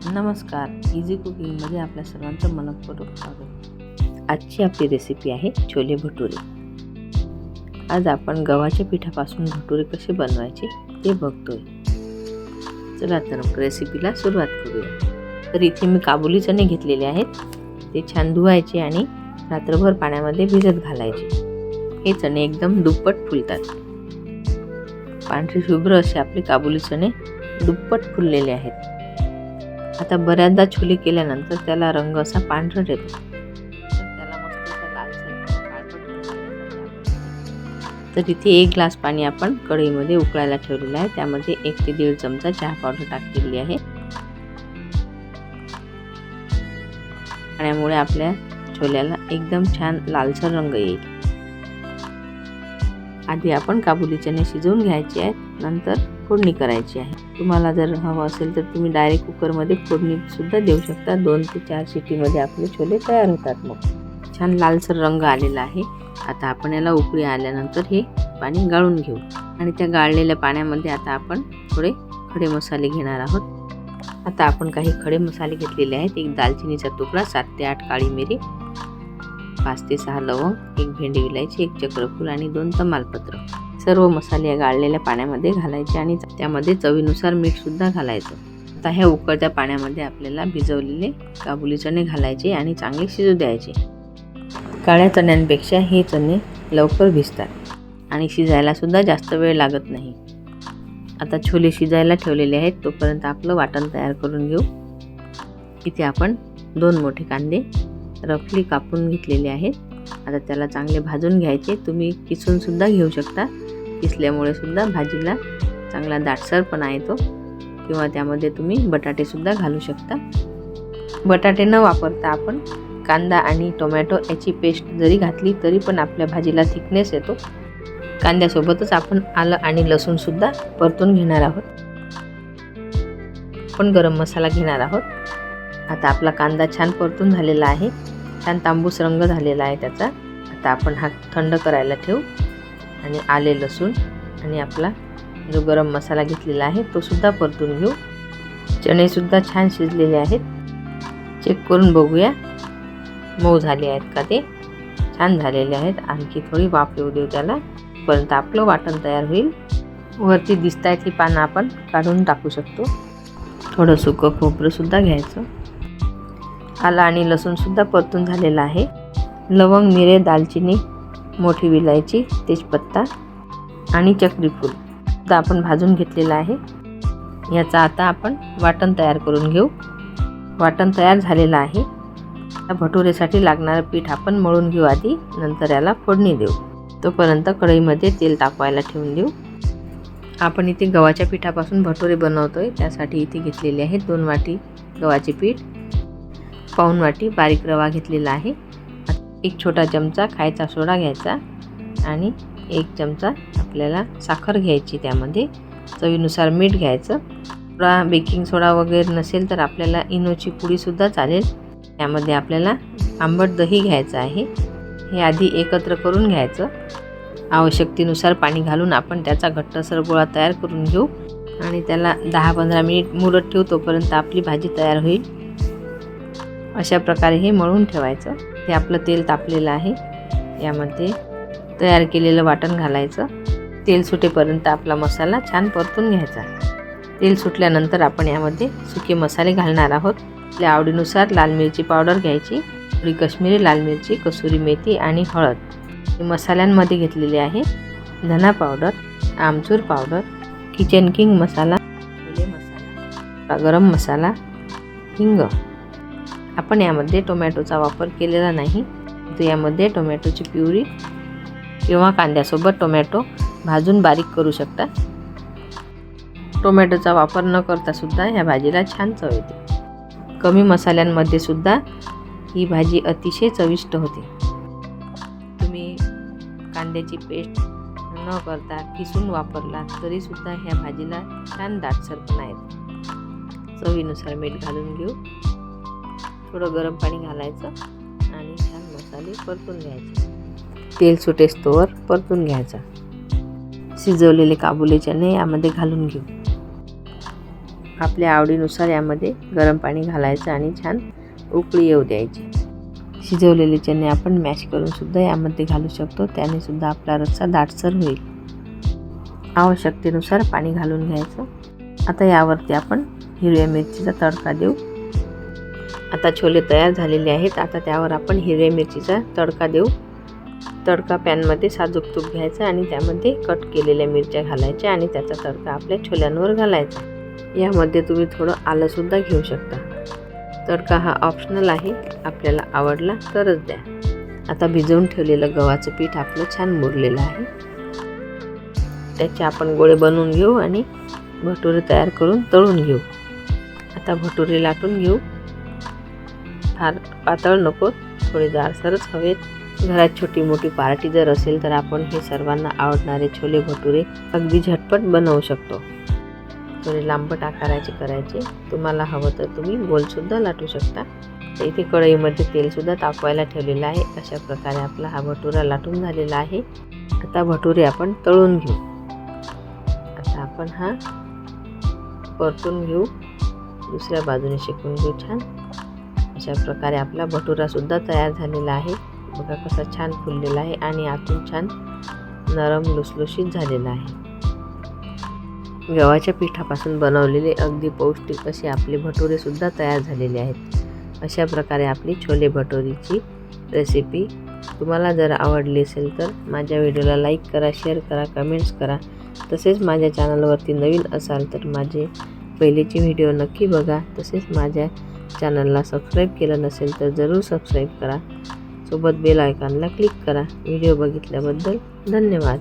नमस्कार, इझी कुकिंगमध्ये आपल्या सर्वांचं मनपूर्वक स्वागत। आजची आपली रेसिपी आहे छोले भटुरे। आज आपण गव्हाच्या पिठापासून भटुरे कसे बनवायचे ते बघतोय। चला तर मग रेसिपीला सुरुवात करूया। तर इथे मी काबुली चणे घेतलेले आहेत। ते छान धुवायचे आणि रात्रभर पाण्यामध्ये भिजत घालायचे। हे चणे एकदम दुप्पट फुलतात। पांढरे शुभ्र असे आपले काबुली चणे दुप्पट फुललेले आहेत। आता बऱ्याचदा छोले केल्यानंतर त्याला रंग असा पांढरट येतो, तर त्याला मस्त असा लालसर काळपट तर इथे 1 ग्लास पाणी आपण कढईमध्ये उकळायला ठेवलेलं आहे। त्यामध्ये 1 ते 1.5 चमचा चहा पावडर टाकलेली आहे। पाण्यामुळे आपल्या छोल्याला एकदम छान लालसर रंग येईल। आधी आपण काबुली चणे शिजवून घ्यायचे आहेत, नंतर फोडणी करायची आहे। तुम्हाला जर हवं असेल तर तुम्ही डायरेक्ट कुकरमध्ये फोडणी सुद्धा देऊ शकता। 2 ते 4 शिटीमध्ये आपले छोले तयार होतात। मग छान लालसर रंग आलेला आहे। आता आपण याला उकळी आल्यानंतर हे पाणी गाळून घेऊ आणि त्या गाळलेल्या पाण्यामध्ये आता आपण थोडे खडे मसाले घेणार आहोत। आता आपण काही खडे मसाले घेतलेले आहेत। 1 दालचिनीचा तुकडा, 7 ते 8 काळी मिरी, 5 ते 6 लवंग, 1 भेंडी विलायची, 1 चक्रफूल आणि 2 तमालपत्र। सर्व मसाले गाळलेल्या पाण्यामध्ये घालायचे आणि त्यामध्ये चवीनुसार मीठ सुद्धा घालायचं। आता ह्या उकळत्या पाण्यामध्ये आपल्याला भिजवलेले काबुली चणे घालायचे आणि चांगले शिजू द्यायचे। काळ्या चण्यांपेक्षा हे चणे लवकर भिजतात आणि शिजायला सुद्धा जास्त वेळ लागत नाही। आता छोले शिजायला ठेवलेले आहेत, तोपर्यंत आपलं वाटण तयार करून घेऊ। इथे आपण 2 मोठे कांदे रफली कापून घेतलेले आहेत। आता त्याला चांगले भाजून घ्यायचे। तुम्ही किसून सुद्धा घेऊ शकता। किसल्यामुळे सुद्धा भाजीला चांगला दाटसरपणा येतो, किंवा त्यामध्ये तुम्ही बटाटे सुद्धा घालू शकता। बटाटे न वापरता आपण कांदा आणि टोमॅटो याची पेस्ट जरी घातली तरी पण आपल्या भाजीला थिकनेस येतो। कांद्यासोबतच आपण आलं आणि लसूण सुद्धा परतून घेणार आहोत। आपण गरम मसाला घेणार आहोत। आता आपला कांदा छान परतून झालेला आहे, छान तांबूस रंग झालेला आहे त्याचा। आता आपण हा थंड करायला ठेवू आणि आले लसूण आणि आपला जो गरम मसाला घेतलेला आहे तो सुद्धा परतून घेऊ। चणे सुद्धा छान शिजलेले आहेत। चेक करून बघूया मऊ झाले आहेत का ते। छान झालेले आहेत। आणखी थोडी वाफ येऊ देऊ त्याला, पर्यंत आपलं वाटण तयार होईल। वरती दिसतायत ही पानं आपण काढून टाकू शकतो। थोडं सुकं खोबरं सुद्धा घ्यायचं। आलं आणि लसूण सुद्धा परतून झालेला आहे। लवंग, मिरे, दालचिनी, मोठी विलायची, तेजपत्ता आणि चक्रीफूल सुद्धा आपण भाजून घेतलेला आहे। याचा आता आपण वाटण तयार करून घेऊ। वाटण तयार झालेलं आहे। या भटुरेसाठी लागणारं पीठ आपण मळून घेऊ आधी, नंतर याला फोडणी देऊ। तोपर्यंत कढईमध्ये तेल तापवायला ठेवून देऊ। आपण इथे गव्हाच्या पिठापासून भटुरे बनवतोय, त्यासाठी इथे घेतलेले आहे 2 वाटी गव्हाचे पीठ, पाऊण वाटी बारीक रवा घेतलेला आहे, 1 छोटा चमचा खायचा सोडा घ्यायचा आणि 1 चमचा आपल्याला साखर घ्यायची। त्यामध्ये चवीनुसार मीठ घ्यायचं। थोडा बेकिंग सोडा वगैरे नसेल तर आपल्याला इनोची पुडी सुद्धा चालेल। त्यामध्ये आपल्याला आंबट दही घ्यायचं आहे। हे आधी एकत्र करून घ्यायचं। आवश्यकतेनुसार पाणी घालून आपण त्याचा घट्टसर गोळा तयार करून घेऊ आणि त्याला 10-15 मिनिट मुरत ठेवू, तोपर्यंत आपली भाजी तयार होईल। अशा प्रकारे हे मळून ठेवायचं। हे आपलं तेल तापलेलं आहे, यामध्ये तयार केलेलं वाटण घालायचं। तेल सुटेपर्यंत आपला मसाला छान परतून घ्यायचा। तेल सुटल्यानंतर आपण यामध्ये सुके मसाले घालणार आहोत। आपल्या आवडीनुसार लाल मिरची पावडर घ्यायची, थोडी काश्मीरी लाल मिरची, कसुरी मेथी आणि हळद। मसाल्यांमध्ये घेतलेले आहे धना पावडर, आमचूर पावडर, किचन किंग मसाला, छोले मसाला, गरम मसाला, हिंग। आपण यामध्ये टोमॅटोचा वापर केलेला नाही, तर यामध्ये टोमॅटोची प्युरी किंवा कांद्यासोबत टोमॅटो भाजून बारीक करू शकता। टोमॅटोचा वापर न करता सुद्धा ह्या भाजीला छान चव येते। कमी मसाल्यांमध्ये सुद्धा ही भाजी अतिशय चविष्ट होते। तुम्ही कांद्याची पेस्ट न करता किसून वापरला तरी सुद्धा ह्या भाजीला छान दाटसरपणा येतो। चवीनुसार मीठ घालून घेऊ। थोडं गरम पाणी घालायचं आणि छान मसाले परतून घ्यायचे। तेल सुटेस्तोवर परतून घ्यायचा। शिजवलेले काबुली चणे यामध्ये घालून घेऊ। आपल्या आवडीनुसार यामध्ये गरम पाणी घालायचं आणि छान उकळी येऊ द्यायची. शिजवलेले चणे आपण मॅश करून सुद्धा यामध्ये घालू शकतो, त्याने सुद्धा आपला रस्सा दाटसर होईल. आवश्यकतेनुसार पाणी घालून घ्यायचं. आता यावरती आपण हिरव्या मिरचीचा तडका देऊ. आता छोले तयार झालेले आहेत. आता त्यावर आपण हिरव्या मिरचीचा तडका देऊ. तडका पॅनमध्ये साजूक तूप घ्यायचं आणि त्यामध्ये कट केलेल्या मिरच्या घालायच्या आणि त्याचा तडका आपल्या छोल्यांवर घालायचा. यामध्ये तुम्ही थोडं आलंसुद्धा घेऊ शकता. तडका हा ऑप्शनल आहे, आपल्याला आवडला तरच द्या. आता भिजवून ठेवलेलं गव्हाचं पीठ आपलं छान मुरलेलं आहे. त्याचे आपण गोळे बनवून घेऊ आणि भटुरे तयार करून तळून घेऊ. आता भटुरे लाटून घेऊ. फार पातळ नको, थोडे जाडसरच हवेत. घरात छोटी मोठी पार्टी जर असेल तर आपण हे सर्वांना आवडणारे छोले भटुरे अगदी झटपट बनवू शकतो. थोडे लांबट आकाराचे करायचे. तुम्हाला हवं तर तुम्ही गोलसुद्धा लाटू शकता. तर इथे कढईमध्ये तेलसुद्धा तापवायला ठेवलेलं आहे. अशा प्रकारे आपला हा भटुरा लाटून झालेला आहे. आता भटुरे आपण तळून घेऊ. आता आपण हा परतून घेऊ, दुसऱ्या बाजूने शेकून घेऊ छान. अशा प्रकारे आपला भटुरासुद्धा तयार झालेला आहे. बघा कसा छान फुललेला आहे आणि आतून छान नरम लुसलुशीत झालेला आहे. गव्हाच्या पिठापासून बनवलेले अगदी पौष्टिक असे आपले भटुरेसुद्धा तयार झालेले आहेत. अशा प्रकारे आपली छोले भटुरीची रेसिपी तुम्हाला जर आवडली असेल तर माझ्या व्हिडिओला लाईक करा, शेअर करा, कमेंट्स करा. तसेच माझ्या चॅनलवरती नवीन असाल तर माझे पहिलेचे व्हिडिओ नक्की बघा. तसेच माझ्या चॅनलला सबस्क्राईब केलं नसेल तर जरूर सबस्क्राईब करा. सोबत बेल आयकॉनला क्लिक करा. व्हिडिओ बघितल्याबद्दल धन्यवाद.